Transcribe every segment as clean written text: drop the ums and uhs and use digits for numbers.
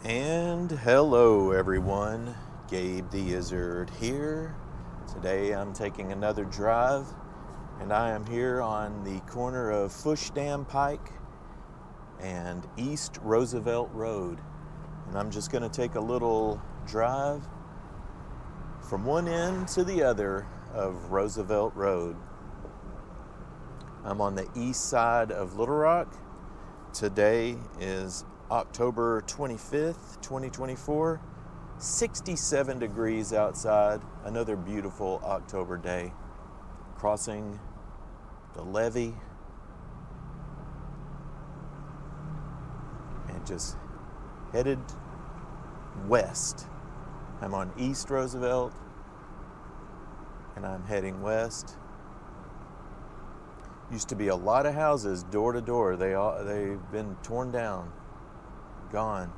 And hello everyone, Gabe the Izzard here. Today I'm taking another drive and I am here on the corner of Fushedam Pike and East Roosevelt Road. And I'm just going to take a little drive from one end to the other of Roosevelt Road. I'm on the east side of Little Rock. Today is October 25th, 2024, 67 degrees outside, another beautiful October day. Crossing the levee and just headed west. I'm on East Roosevelt and I'm heading west. Used to be a lot of houses door to door. They've been torn down. Gone.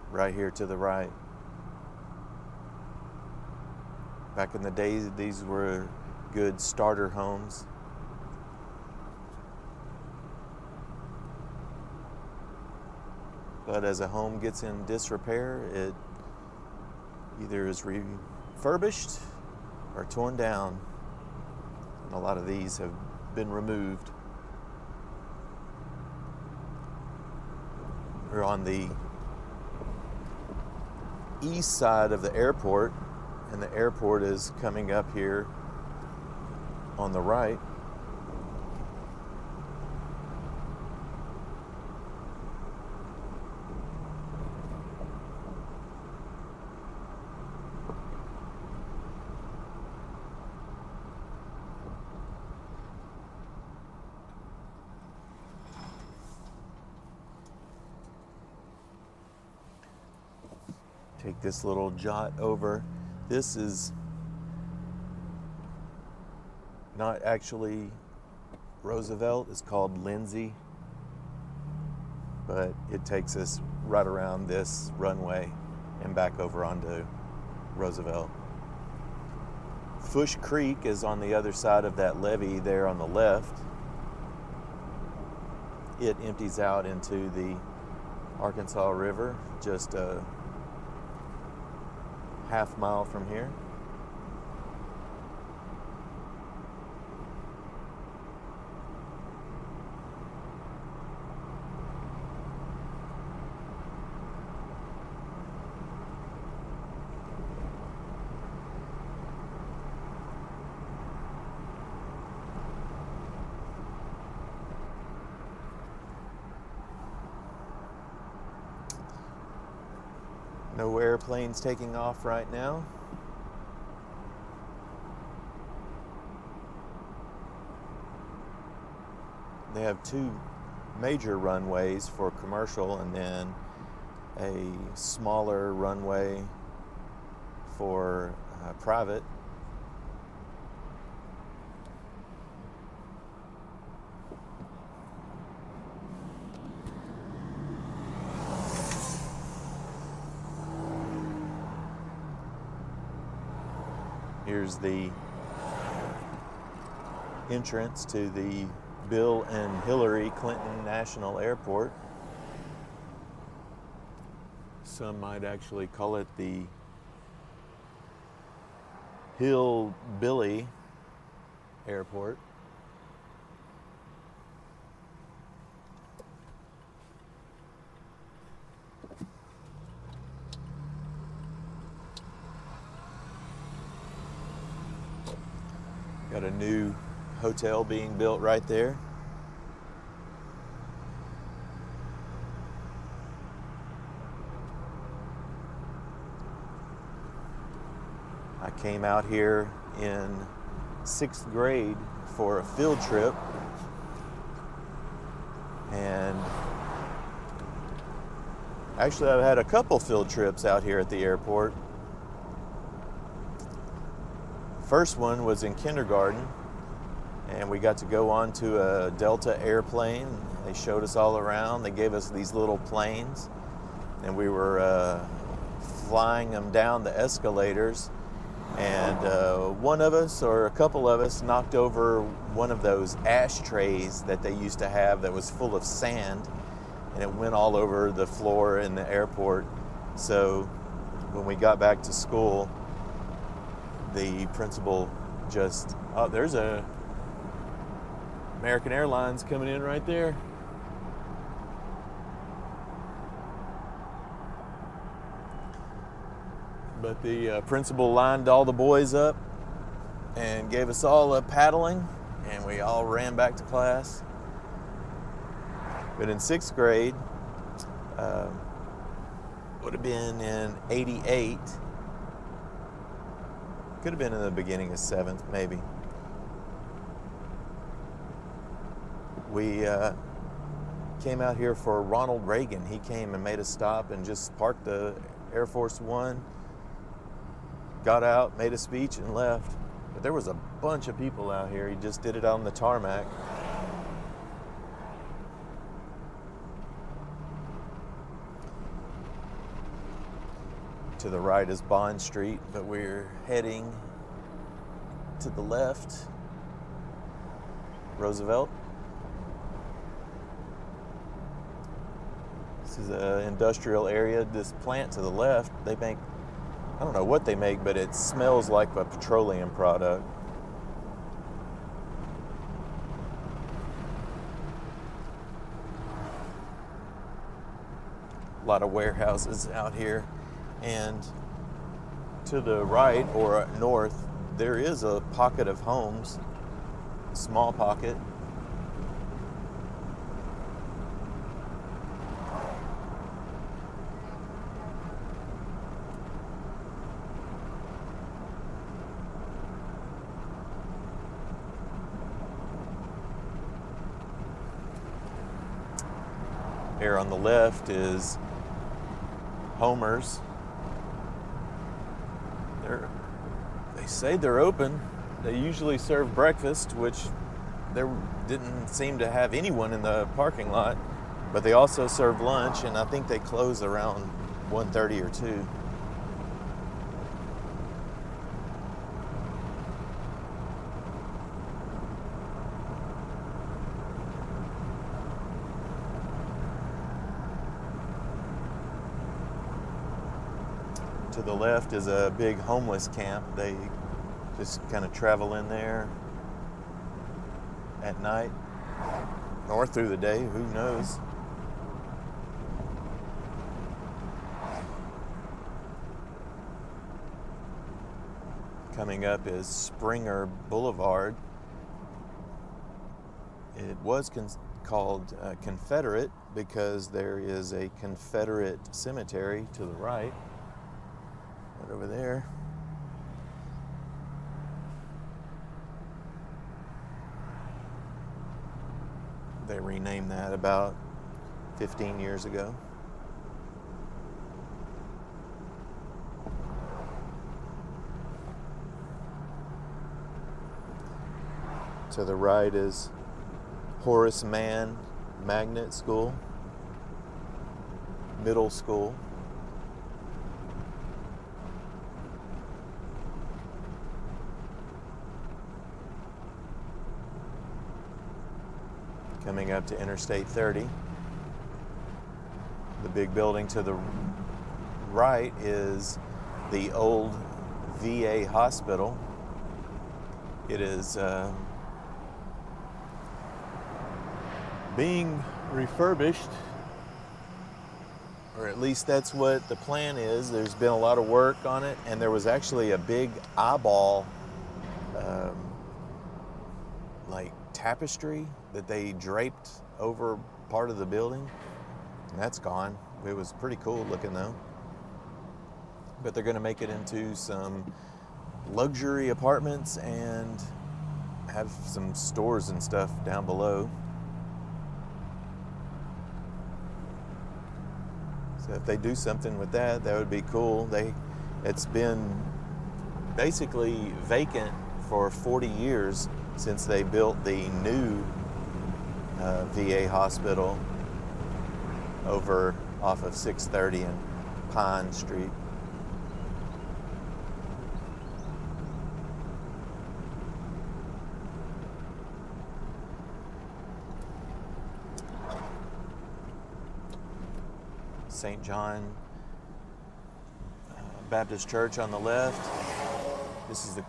Right here to the right. Back in the day, these were good starter homes. But as a home gets in disrepair, it either is refurbished or torn down. And a lot of these have been removed. We're on the east side of the airport, and the airport is coming up here on the right. Take this little jot over. This is not actually Roosevelt, it's called Lindsay, but it takes us right around this runway and back over onto Roosevelt. Fush Creek is on the other side of that levee there on the left. It empties out into the Arkansas River just a half mile from here. No airplanes taking off right now. They have two major runways for commercial and then a smaller runway for private. Here's the entrance to the Bill and Hillary Clinton National Airport. Some might actually call it the Hillbilly Airport. Got a new hotel being built right there. I came out here in 6th grade for a field trip, and actually I've had a couple field trips out here at the airport. First one was in kindergarten, and we got to go on to a Delta airplane. They showed us all around. They gave us these little planes, and we were flying them down the escalators. And one of us, or a couple of us, knocked over one of those ashtrays that they used to have that was full of sand. and it went all over the floor in the airport. So when we got back to school, the principal just, oh, there's a American Airlines coming in right there. But the principal lined all the boys up and gave us all a paddling, and we all ran back to class. But in 6th grade, would have been in 88, could have been in the beginning of 7th, maybe. We came out here for Ronald Reagan. He came and made a stop and just parked the Air Force One, got out, made a speech, and left. But there was a bunch of people out here. He just did it on the tarmac. To the right is Bond Street, but we're heading to the left, Roosevelt. This is an industrial area. This plant to the left, they make, I don't know what they make, but it smells like a petroleum product. A lot of warehouses out here. And to the right or north, there is a pocket of homes, a small pocket. Here on the left is Homer's. They say they're open. They usually serve breakfast, which there didn't seem to have anyone in the parking lot, but they also serve lunch, and I think they close around 1:30 or 2. To the left is a big homeless camp. They just kind of travel in there at night or through the day, who knows. Coming up is Springer Boulevard. It was called Confederate because there is a Confederate cemetery to the right. Right over there. They renamed that about 15 years ago. To the right is Horace Mann Magnet School, middle school. Coming up to Interstate 30. The big building to the right is the old VA hospital. It is being refurbished, or at least that's what the plan is. There's been a lot of work on it, and there was actually a big eyeball like tapestry that they draped over part of the building, and that's gone. It was pretty cool looking though. But they're going to make it into some luxury apartments and have some stores and stuff down below. So if they do something with that, that would be cool. It's been basically vacant for 40 years since they built the new VA hospital over off of 630 and Pine Street. St. John Baptist Church on the left. This is the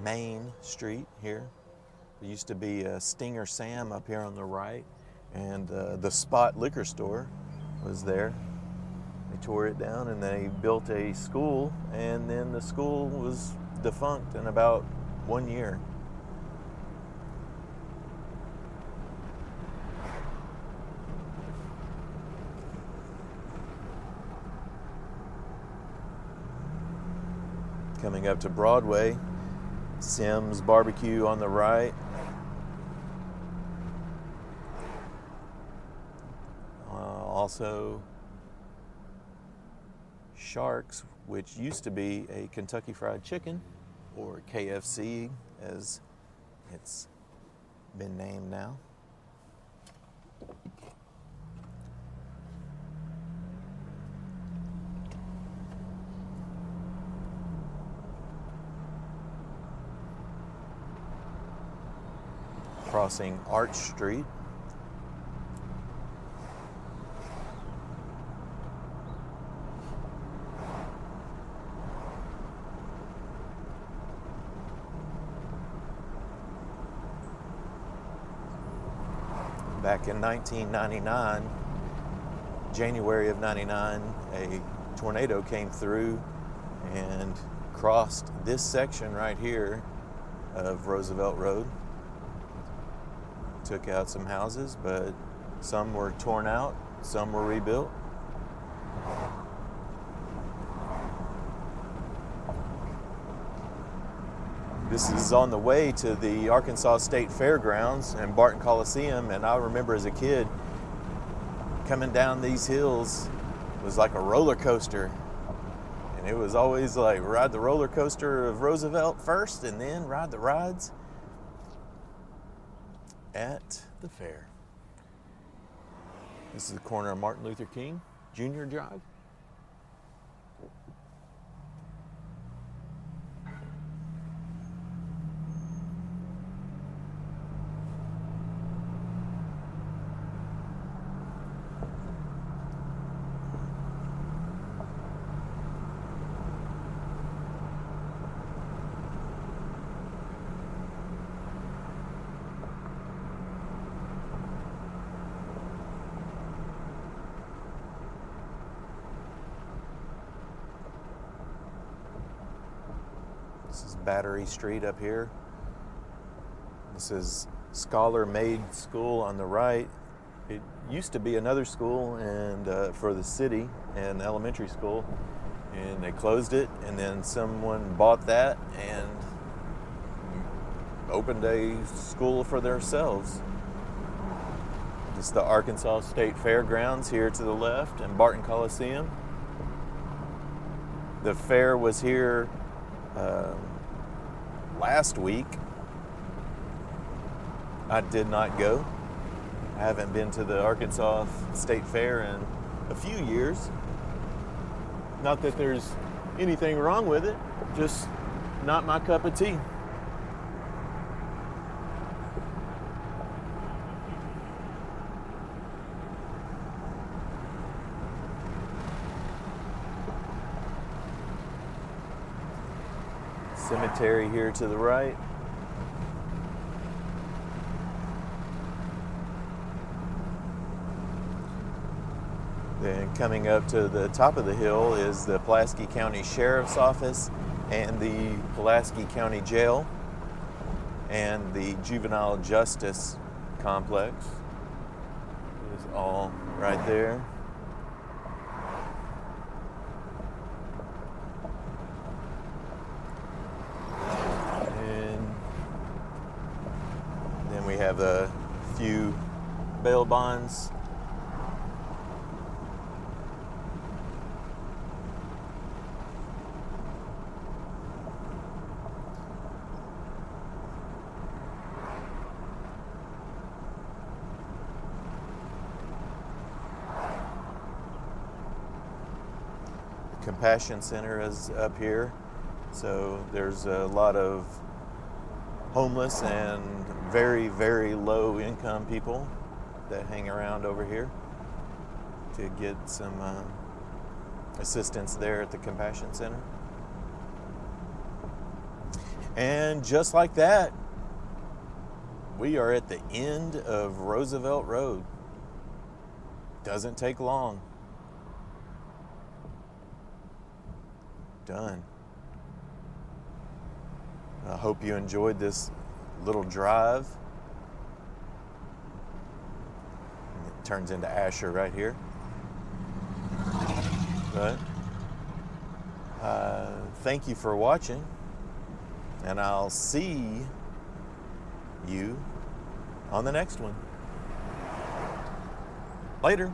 main street here. There used to be a Stinger Sam up here on the right, and the Spot liquor store was there. They tore it down and they built a school, and then the school was defunct in about 1 year. Coming up to Broadway, Sim's Barbecue on the right. Also Sharks, which used to be a Kentucky Fried Chicken, or KFC as it's been named now. Crossing Arch Street. Back in 1999, January of 99, a tornado came through and crossed this section right here of Roosevelt Road. Took out some houses, but some were torn out, some were rebuilt. This is on the way to the Arkansas State Fairgrounds and Barton Coliseum, and I remember as a kid coming down these hills was like a roller coaster. And it was always like ride the roller coaster of Roosevelt first and then ride the rides at the fair. This is the corner of Martin Luther King Jr. Drive. This is Battery Street up here. This is Scholar Made School on the right. It used to be another school and for the city, an elementary school, and they closed it, and then someone bought that and opened a school for themselves. This is the Arkansas State Fairgrounds here to the left and Barton Coliseum. The fair was here last week. I did not go. I haven't been to the Arkansas State Fair in a few years. Not that there's anything wrong with it, just not my cup of tea. Cemetery here to the right. Then coming up to the top of the hill is the Pulaski County Sheriff's Office and the Pulaski County Jail and the Juvenile Justice Complex. It is all right there. We have a few bail bonds. The Compassion Center is up here, so there's a lot of homeless and very, very low income people that hang around over here to get some assistance there at the Compassion Center. And just like that, we are at the end of Roosevelt Road. Doesn't take long. Done. I hope you enjoyed this little drive. It turns into Asher right here. But thank you for watching, and I'll see you on the next one. Later.